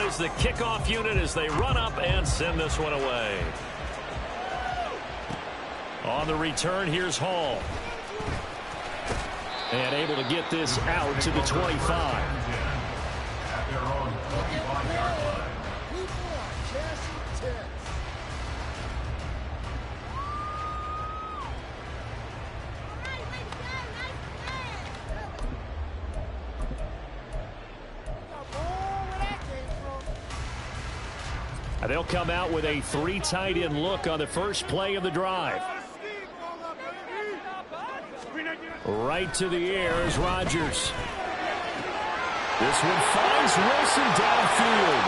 out as the kickoff unit as they run up and send this one away. On the return, here's Hall. And able to get this out to the 25. They'll come out with a 3 tight end look on the first play of the drive. Right to the air is Rodgers. This one finds Wilson downfield.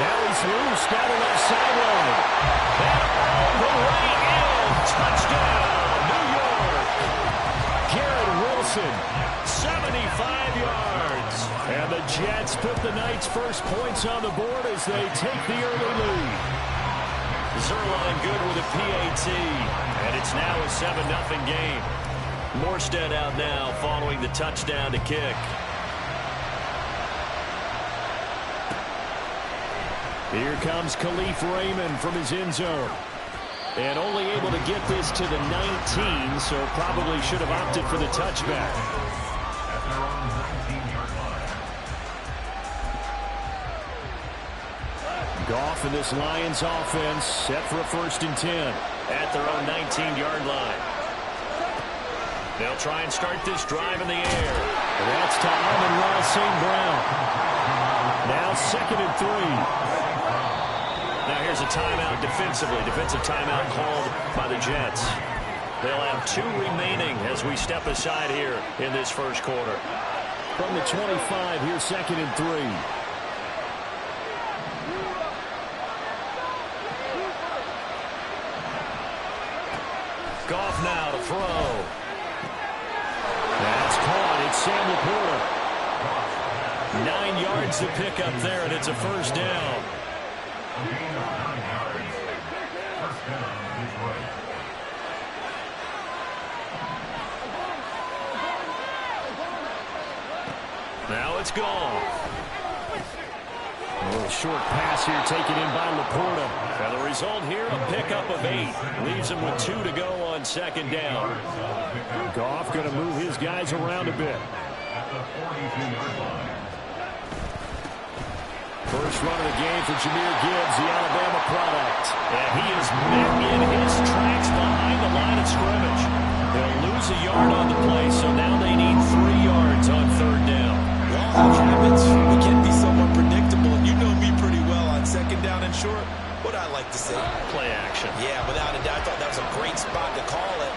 Now he's loose down the left sideline. And on the way in. Touchdown, New York. Garrett Wilson, 75 yards. And the Jets put the Knights' first points on the board as they take the early lead. Zerline good with a PAT. And it's now a 7-0 game. Morstead out now following the touchdown to kick. Here comes Khalif Raymond from his end zone. And only able to get this to the 19, so probably should have opted for the touchback. Goff in this Lions offense set for a 1st and 10 at their own 19-yard line. They'll try and start this drive in the air. That's to Amon-Ra St. Brown. Now 2nd and 3. Now here's a timeout defensively. Defensive timeout called by the Jets. They'll have 2 remaining as we step aside here in this first quarter. From the 25, here's 2nd and 3. Goff now to throw. That's caught. It's Sam Laporta. 9 yards to pick up there, and it's a 1st down. Now it's gone. A little short pass here taken in by Laporta. And the result here, a pickup of 8. Leaves him with 2 to go on 2nd down. Goff going to move his guys around a bit. First run of the game for Jahmyr Gibbs, the Alabama product. And he is met in his tracks behind the line of scrimmage. They'll lose a yard on the play, so now they need 3 yards on 3rd down. Well, habits, we can be somewhat predictable. You know me pretty well on 2nd down and short. What I like to say? Play action. Yeah, without a doubt, I thought that was a great spot to call it.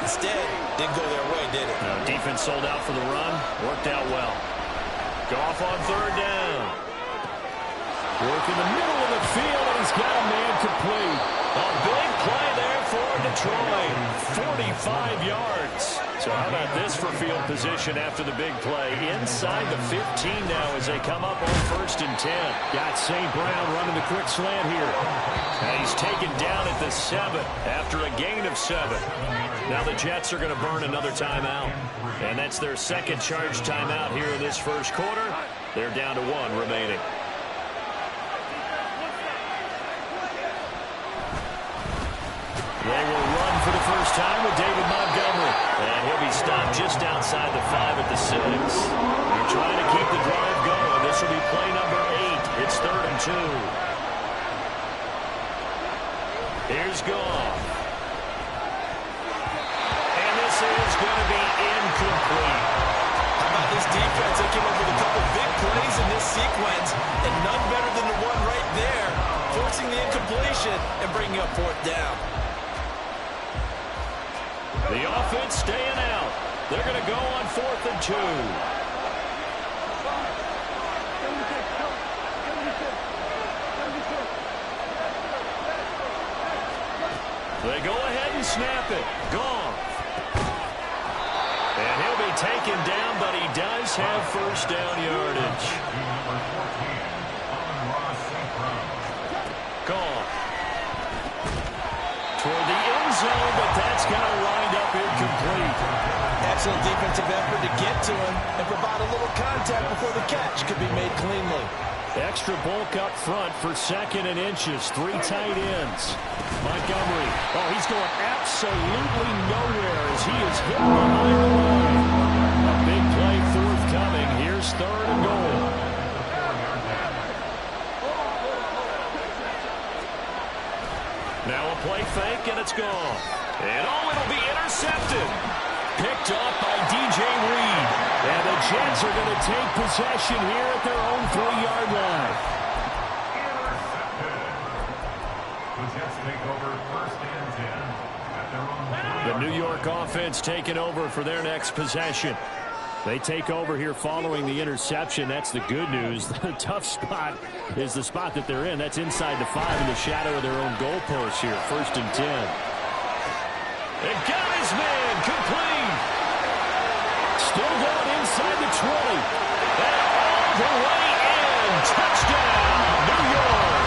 Instead, didn't go their way, did it? No, defense sold out for the run. Worked out well. Goff on 3rd down. Work in the middle of the field, and he's got a man complete. A big play there for Detroit. 45 yards. So how about this for field position after the big play? Inside the 15 now as they come up on 1st and 10. Got St. Brown running the quick slant here. And he's taken down at the 7 after a gain of 7. Now the Jets are going to burn another timeout. And that's their 2nd charge timeout here in this first quarter. They're down to 1 remaining. They will run for the first time with David Montgomery. And he'll be stopped just outside the 5 at the 6. They're trying to keep the drive going. This will be play number 8. It's 3rd and 2. Here's Goff. And this is going to be incomplete. How about this defense? They came up with a couple big plays in this sequence, and none better than the one right there, forcing the incompletion and bringing up 4th down. The offense staying out. They're going to go on 4th and 2. They go ahead and snap it. Goff. And he'll be taken down, but he does have 1st down yardage. Goff. Toward the end zone, but that's going to wind up incomplete. Excellent defensive effort to get to him and provide a little contact before the catch could be made cleanly. Extra bulk up front for second and inches. 3 tight ends. Montgomery. Oh, he's going absolutely nowhere as he is hit behind the line. A big play forthcoming. Here's 3rd and goal. Now a play fake, and it's gone. And oh, it'll be intercepted. Picked off by DJ Reed. And the Jets are going to take possession here at their own 3-yard line. The Jets take over 1st and 10 at their own 3-yard line. The New York offense taking over for their next possession. They take over here following the interception. That's the good news. The tough spot is the spot that they're in. That's inside the 5 in the shadow of their own goalpost here. 1st and 10. It got his man complete. Still going inside the 20. And all the way in. Touchdown, New York.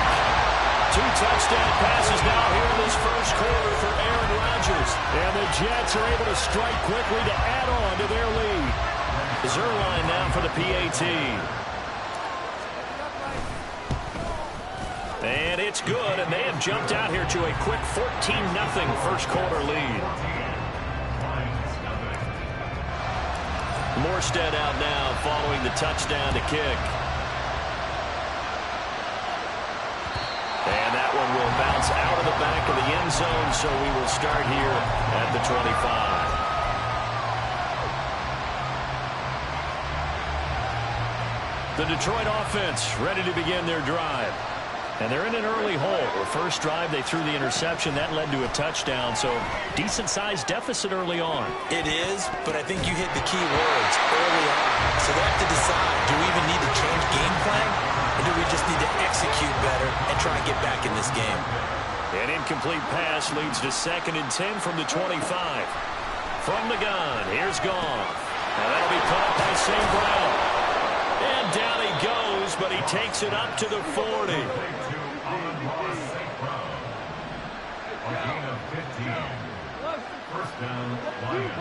2 touchdown passes now here in this 1st quarter for Aaron Rodgers. And the Jets are able to strike quickly to add on to their lead. Zerline now for the PAT. And it's good, and they have jumped out here to a quick 14-0 1st quarter lead. Morstead out now following the touchdown to kick. And that one will bounce out of the back of the end zone, so we will start here at the 25. The Detroit offense ready to begin their drive. And they're in an early hole. The first drive, they threw the interception. That led to a touchdown, so decent-sized deficit early on. It is, but I think you hit the key words early on. So they have to decide, do we even need to change game plan, or do we just need to execute better and try and get back in this game? An incomplete pass leads to 2nd and 10 from the 25. From the gun, here's Goff. Now that'll be caught by St. Brown. And down he goes, but he takes it up to the 40. A gain of 15. 1st down, Lions.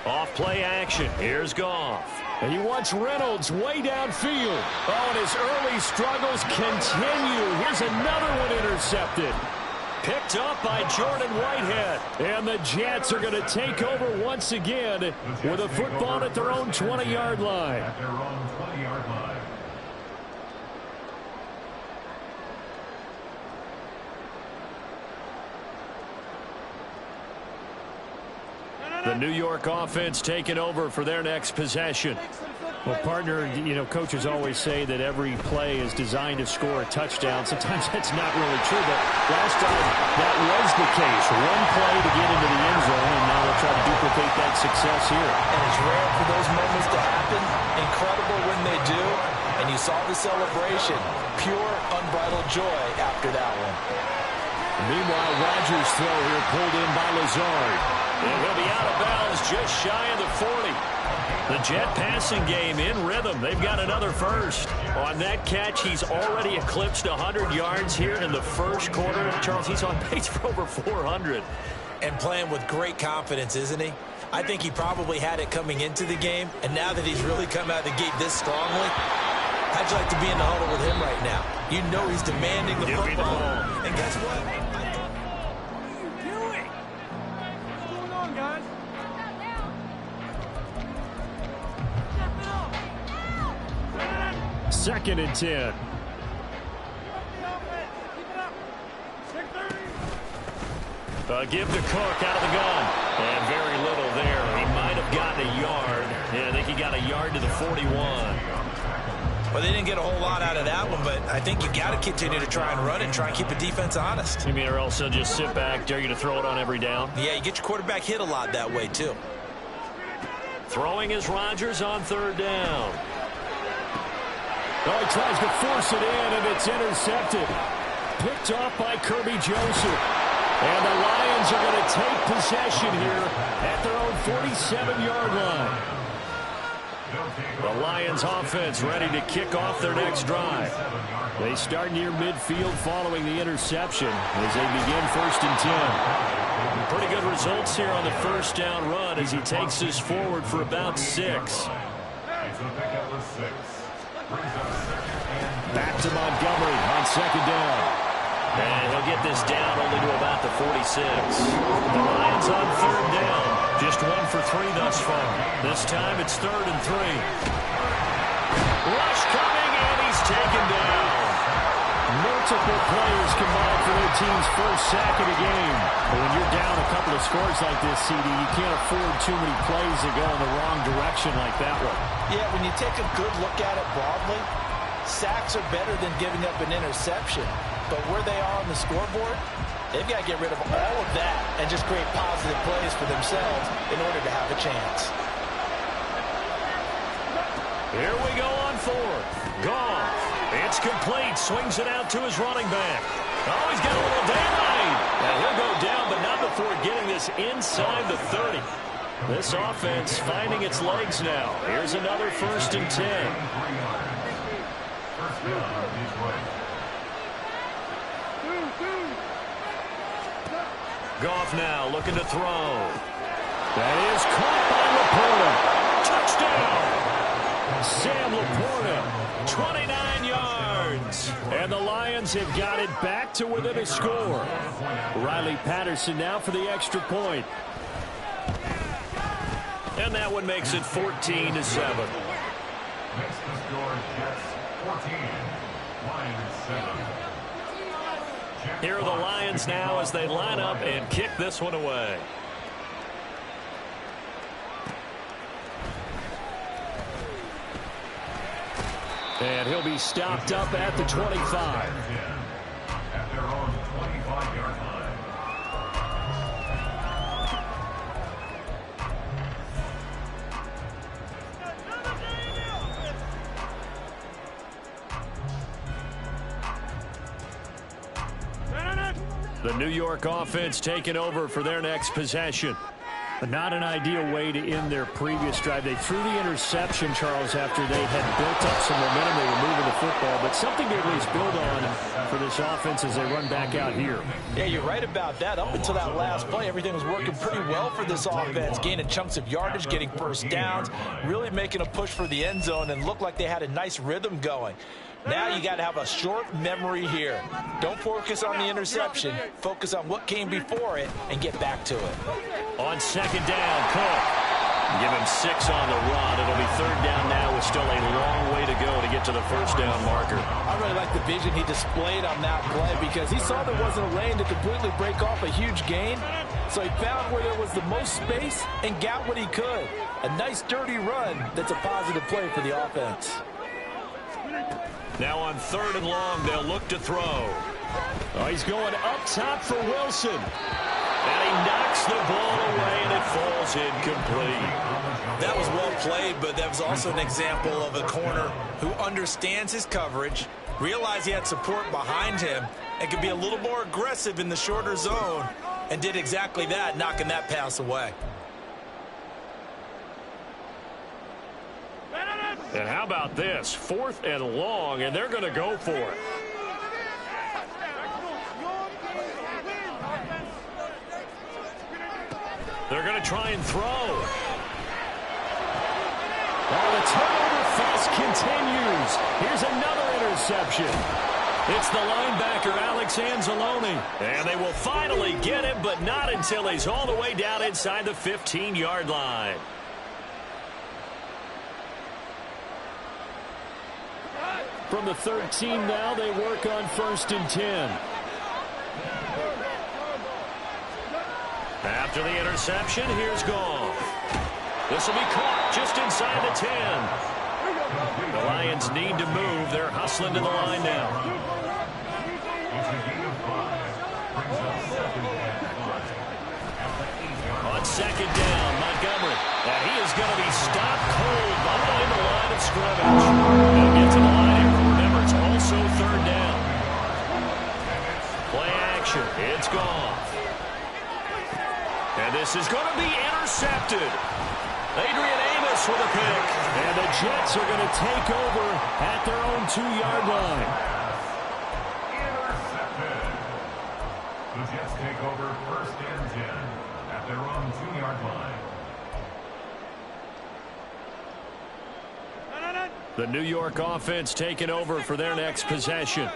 Off play action. Here's Goff. And he wants Reynolds way downfield. Oh, and his early struggles continue. Here's another one intercepted. Picked up by Jordan Whitehead. And the Jets are going to take over once again with a football at their own 20-yard line. At their own 20-yard line. The New York offense taking over for their next possession. Well, partner, you know, coaches always say that every play is designed to score a touchdown. Sometimes that's not really true, but last time that was the case. One play to get into the end zone, and now they'll try to duplicate that success here. And it's rare for those moments to happen. Incredible when they do. And you saw the celebration. Pure, unbridled joy after that one. Meanwhile, Rodgers' throw here pulled in by Lazard. And he'll be out of bounds just shy of the 40. The Jet passing game in rhythm. They've got another first. On that catch, he's already eclipsed 100 yards here in the 1st quarter. Charles, he's on pace for over 400. And playing with great confidence, isn't he? I think he probably had it coming into the game. And now that he's really come out of the gate this strongly, how'd you like to be in the huddle with him right now? You know he's demanding the football. And guess what? Second and 10. Give to Cook out of the gun. And very little there. He might have gotten a yard. Yeah, I think he got a yard to the 41. Well, they didn't get a whole lot out of that one, but I think you got to continue to try and run it, try and keep the defense honest. You mean, or else they'll just sit back, dare you to throw it on every down? Yeah, you get your quarterback hit a lot that way, too. Throwing is Rodgers on 3rd down. Oh, he tries to force it in, and it's intercepted. Picked off by Kirby Joseph. And the Lions are going to take possession here at their own 47-yard line. The Lions offense ready to kick off their next drive. They start near midfield following the interception as they begin 1st and 10. Pretty good results here on the 1st down run as he takes this forward for about 6. It's a pickup of 6. Brings up 2nd and 4. Back to Montgomery on 2nd down. And he'll get this down only to about the 46. The Lions on 3rd down. Just 1 for 3 thus far. This time it's 3rd and 3. Rush coming, and he's taken down. Multiple players combined for their team's first sack of the game. But when you're down a couple of scores like this, CD, you can't afford too many plays that go in the wrong direction like that one. Yeah, when you take a good look at it broadly, sacks are better than giving up an interception. But where they are on the scoreboard, they've got to get rid of all of that and just create positive plays for themselves in order to have a chance. Here we go on 4th. Gone. It's complete. Swings it out to his running back. Oh, he's got a little daylight. Now he'll go down, but not before getting this inside the 30. This offense finding its legs now. Here's another 1st and 10. First down, Detroit. Goff now looking to throw. That is caught by Laporta. Touchdown! Sam Laporta, 29 yards. And the Lions have got it back to within a score. Riley Patterson now for the extra point. And that one makes it 14-7. Makes the score Jets 14, Lions 7. Here are the Lions now as they line up and kick this one away. And he'll be stopped up at the 25. At their own 25-yard line. The New York offense taking over for their next possession. Not an ideal way to end their previous drive. They threw the interception, Charles, after they had built up some momentum. They were moving the football, but something to at least build on for this offense as they run back out here. Yeah, you're right about that. Up until that last play, everything was working pretty well for this offense, gaining chunks of yardage, getting first downs, really making a push for the end zone, and looked like they had a nice rhythm going. Now you got to have a short memory here. Don't focus on the interception. Focus on what came before it and get back to it. On 2nd down, Cook. Give him 6 on the run. It'll be 3rd down now with still a long way to go to get to the first down marker. I really like the vision he displayed on that play because he saw there wasn't a lane to completely break off a huge gain. So he found where there was the most space and got what he could. A nice dirty run that's a positive play for the offense. Now on 3rd and long, they'll look to throw. Oh, he's going up top for Wilson. And he knocks the ball away, and it falls incomplete. That was well played, but that was also an example of a corner who understands his coverage, realized he had support behind him, and could be a little more aggressive in the shorter zone, and did exactly that, knocking that pass away. And how about this? 4th and long, and they're going to go for it. They're going to try and throw. Oh, the turnover fest continues. Here's another interception. It's the linebacker, Alex Anzalone. And they will finally get him, but not until he's all the way down inside the 15-yard line. From the 13 now, they work on 1st and 10. After the interception, here's Goff. This will be caught just inside the 10. The Lions need to move. They're hustling to the line now. On 2nd down, Montgomery. And he is going to be stopped cold behind the line of scrimmage. They'll get to the line here. Remember, it's also 3rd down. Play action. It's Goff. And this is going to be intercepted. Adrian Amos with a pick. And the Jets are going to take over at their own 2-yard line. Intercepted. The Jets take over 1st and 10 at their own 2-yard line. The New York offense taking over for their next possession.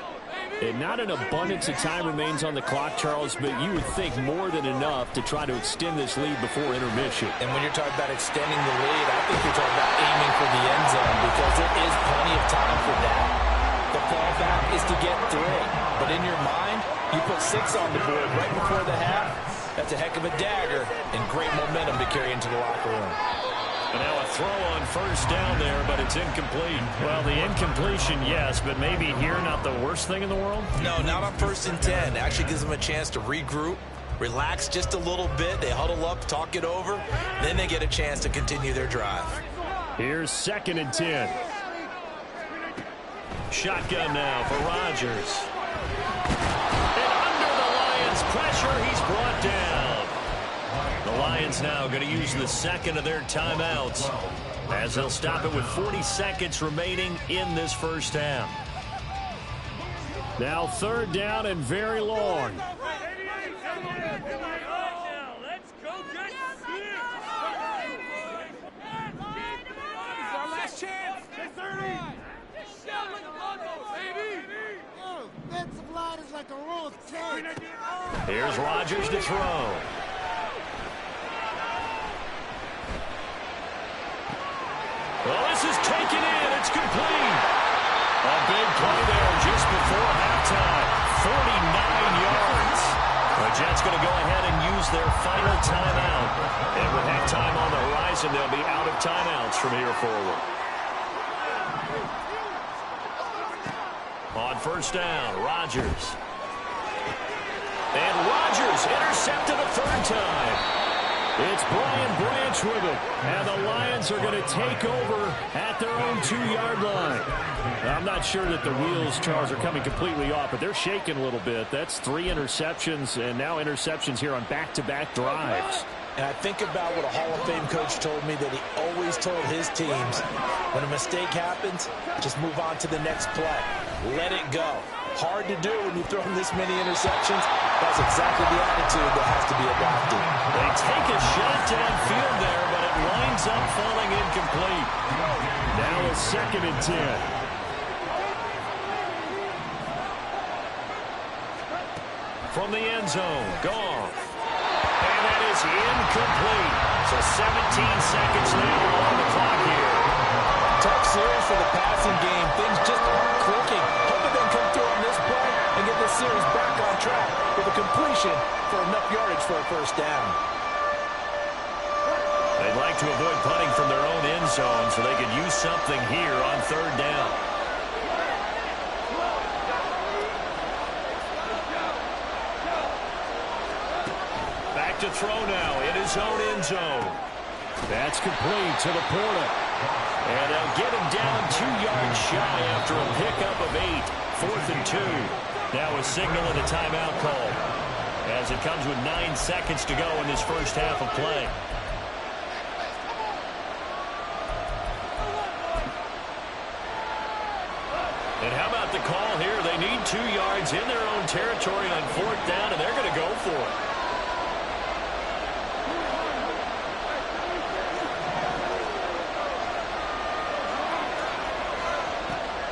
And not an abundance of time remains on the clock, Charles, but you would think more than enough to try to extend this lead before intermission. And when you're talking about extending the lead, I think you're talking about aiming for the end zone because there is plenty of time for that. The fallback is to get 3. But in your mind, you put 6 on the board right before the half. That's a heck of a dagger and great momentum to carry into the locker room. And now a throw on first down there, but it's incomplete. Well, the incompletion, yes, but maybe here not the worst thing in the world? No, not on 1st and 10. Actually gives them a chance to regroup, relax just a little bit. They huddle up, talk it over. Then they get a chance to continue their drive. Here's 2nd and 10. Shotgun now for Rodgers. And under the Lions' pressure, he's brought down. The Lions now going to use the 2nd of their timeouts as they'll stop it with 40 seconds remaining in this first half. Now 3rd down and very long. Let's go get our last chance. Defensive line is like a roll of tanks. Here's Rodgers to throw. Well, this is taken in. It's complete. A big play there just before halftime. 49 yards. The Jets going to go ahead and use their final timeout. And with halftime on the horizon, they'll be out of timeouts from here forward. On first down, Rodgers. And Rodgers intercepted a 3rd time. It's Brian Branch with it. And the Lions are going to take over at their own 2-yard line. I'm not sure that the wheels, Charles, are coming completely off, but they're shaking a little bit. That's 3 interceptions, and now interceptions here on back-to-back drives. And I think about what a Hall of Fame coach told me that he always told his teams, when a mistake happens, just move on to the next play. Let it go. Hard to do when you've thrown this many interceptions. That's exactly the attitude that has to be adopted. They take a shot downfield there, but it winds up falling incomplete. Now a 2nd and 10. From the end zone, Goff. And that is incomplete. So 17 seconds now on the clock here. Tough series for the passing game. Things just aren't clicking. Hoping they can come through on this play and get this series back on track with a completion for enough yardage for a first down. They'd like to avoid punting from their own end zone so they could use something here on 3rd down. Back to throw now in his own end zone. That's complete to the Porter. And they'll get him down 2 yards shy after a pickup of 8. 4th and 2. Now a signal and a timeout call as it comes with 9 seconds to go in this first half of play. And how about the call here? They need 2 yards in their own territory on 4th down, and they're going to go for it.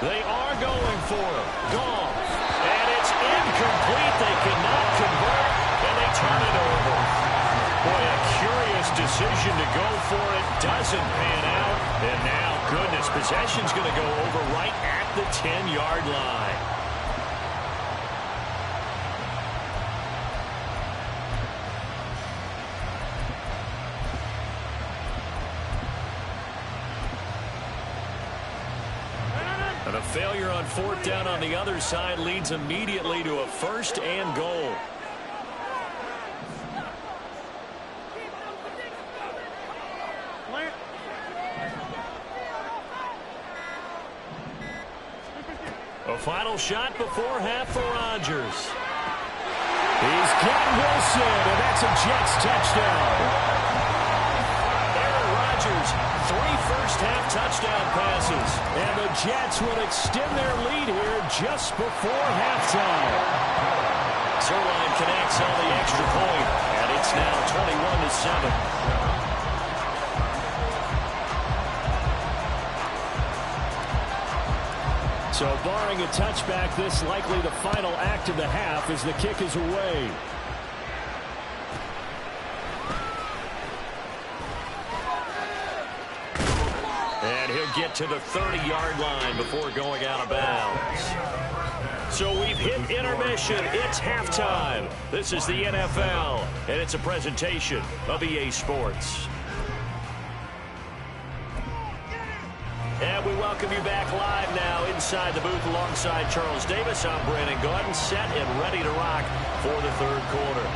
They are going for it. Goff. And it's incomplete. They cannot convert, and they turn it over. Boy, a curious decision to go for it. Doesn't pan out. And now, goodness, possession's going to go over right at the 10-yard line. And a failure on 4th down on the other side leads immediately to a 1st and goal. A final shot before half for Rodgers. He's got Wilson, and that's a Jets touchdown. Aaron Rodgers, 3 first-half touchdown passes. And the Jets will extend their lead here just before halftime. Zerline connects on the extra point, and it's now 21-7. So barring a touchback, this likely the final act of the half as the kick is away. And he'll get to the 30-yard line before going out of bounds. So we've hit intermission. It's halftime. This is the NFL, and it's a presentation of EA Sports. And we welcome you back live now inside the booth alongside Charles Davis. I'm Brandon Gaudin, set and ready to rock for the third quarter.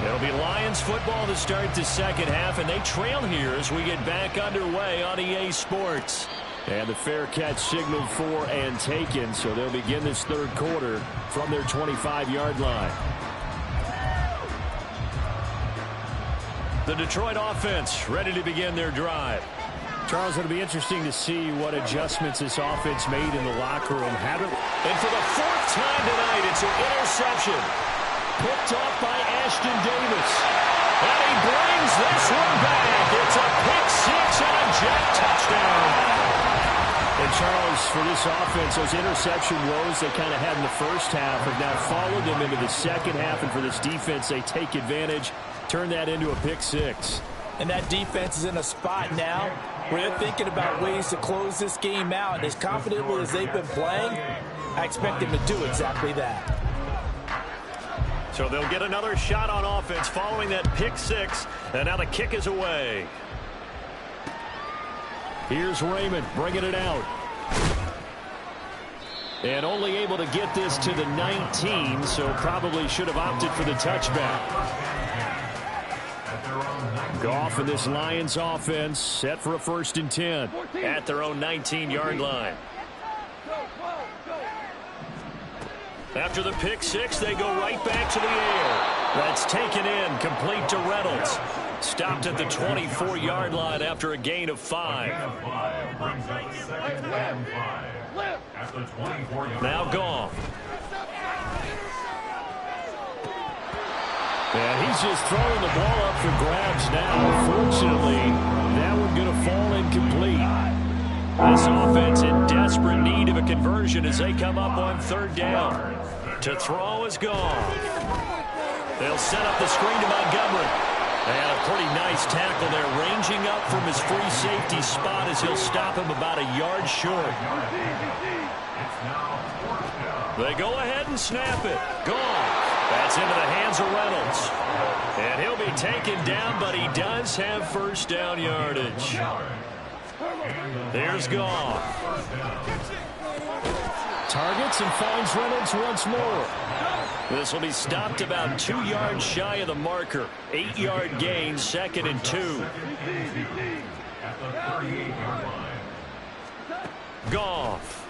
It'll be Lions football to start the second half, and they trail here as we get back underway on EA Sports. And the fair catch signaled for and taken, so they'll begin this third quarter from their 25-yard line. The Detroit offense ready to begin their drive. Charles, it'll be interesting to see what adjustments this offense made in the locker room. And for the fourth time tonight, it's an interception. Picked off by Ashton Davis. And he brings this one back. It's a pick six and a jet touchdown. And Charles, for this offense, those interception woes they kind of had in the first half have now followed them into the second half. And for this defense, they take advantage, turn that into a pick six. And that defense is in a spot now where they're thinking about ways to close this game out. And as confidently as they've been playing, I expect them to do exactly that. So they'll get another shot on offense following that pick six. And now the kick is away. Here's Raymond bringing it out. And only able to get this to the 19, so probably should have opted for the touchback. Goff and this Lions offense set for a 1st and 10 at their own 19-yard line. After the pick six, they go right back to the air. That's taken in, complete to Reynolds. Stopped at the 24-yard line after a gain of 5. Now Goff. And he's just throwing the ball up for grabs now. Fortunately, that one going to fall incomplete. This offense in desperate need of a conversion as they come up on 3rd down. To throw is Goff. They'll set up the screen to Montgomery. And a pretty nice tackle there, ranging up from his free safety spot as he'll stop him about a yard short. They go ahead and snap it. Goff. That's into the hands of Reynolds. And he'll be taken down, but he does have 1st down yardage. There's Goff. Targets and finds Reynolds once more. This will be stopped about 2 yards shy of the marker. 8-yard gain, 2nd and 2. Goff.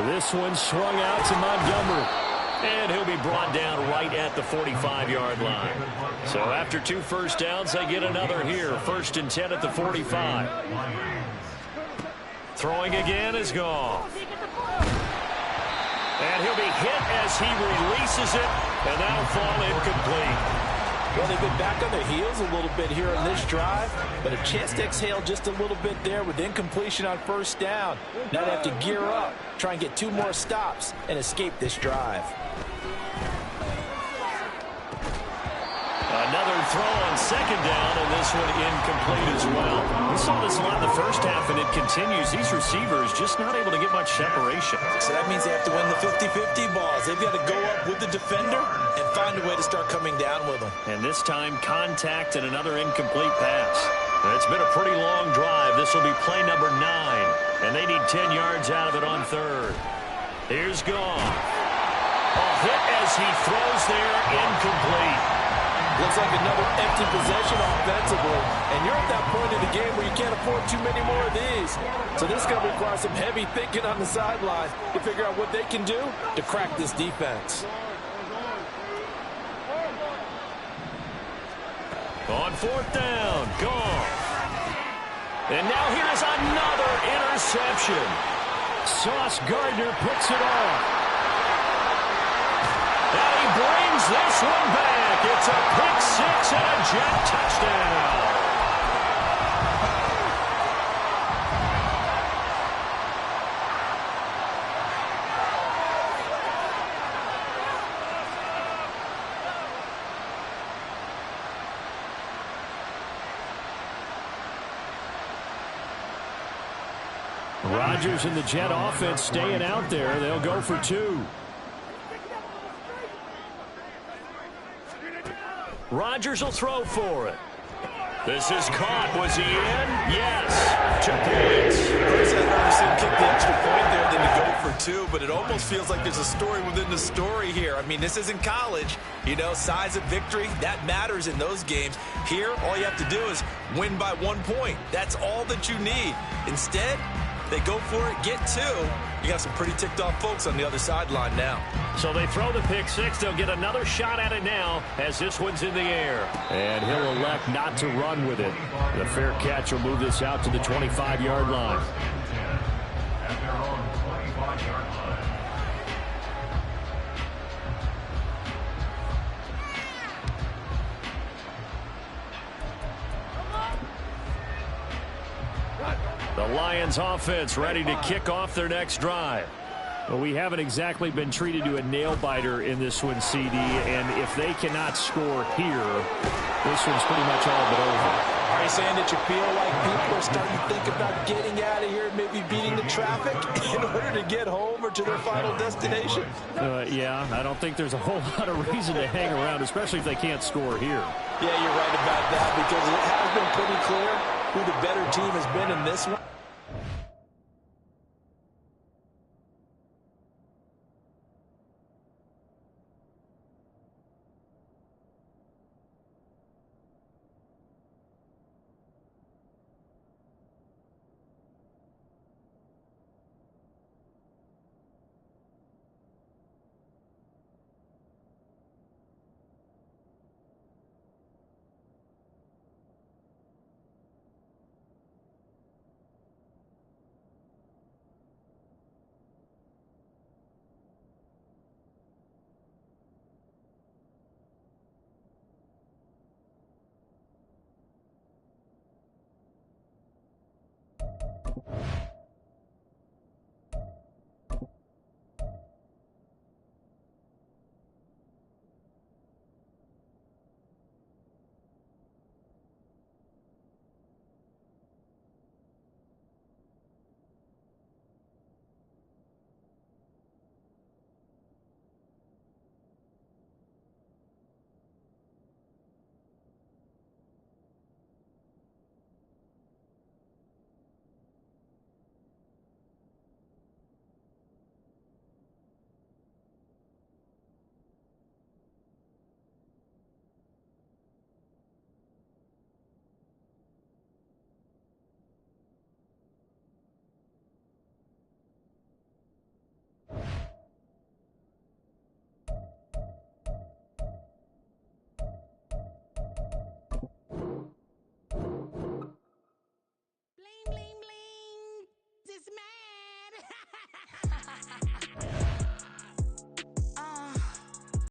This one swung out to Montgomery. And he'll be brought down right at the 45-yard line. So after 2 first downs, they get another here. 1st and 10 at the 45. Throwing again is Goff. And he'll be hit as he releases it, and that'll fall incomplete. Well, they've been back on their heels a little bit here on this drive, but a chance to exhale just a little bit there with incompletion on 1st down. Now they have to gear up, try and get 2 more stops, and escape this drive. Another throw on 2nd down, and this one incomplete as well. We saw this a lot in the first half, and it continues. These receivers just not able to get much separation. So that means they have to win the 50-50 balls. They've got to go up with the defender and find a way to start coming down with them. And this time, contact and another incomplete pass. It's been a pretty long drive. This will be play number 9, and they need 10 yards out of it on 3rd. Here's Goff. A hit as he throws there, incomplete. Looks like another empty possession offensively. And you're at that point in the game where you can't afford too many more of these. So this is going to require some heavy thinking on the sideline to figure out what they can do to crack this defense. On 4th down, Goff. And now here's another interception. Sauce Gardner puts it off. And he brings this one back. It's a pick six and a jet touchdown. Rodgers and the Jet offense staying out there. They'll go for 2. Rodgers will throw for it. This is caught. Was he in? Yes. 2 points. First, I'd rather see him kick the extra point there than to go for 2, but it almost feels like there's a story within the story here. I mean, this isn't college. You know, size of victory, that matters in those games. Here, all you have to do is win by 1 point. That's all that you need. Instead, they go for it, get 2. You got some pretty ticked off folks on the other sideline now. So they throw the pick 6. They'll get another shot at it now as this one's in the air. And he'll elect not to run with it. The fair catch will move this out to the 25-yard line. At their own 25-yard line. The Lions offense ready to kick off their next drive. Well, we haven't exactly been treated to a nail-biter in this one, CD, and if they cannot score here, this one's pretty much all but over. Are you saying that you feel like people are starting to think about getting out of here, maybe beating the traffic in order to get home or to their final destination? Yeah, I don't think there's a whole lot of reason to hang around, especially if they can't score here. Yeah, you're right about that, because it has been pretty clear who the better team has been in this one. Bling, bling, bling. This man.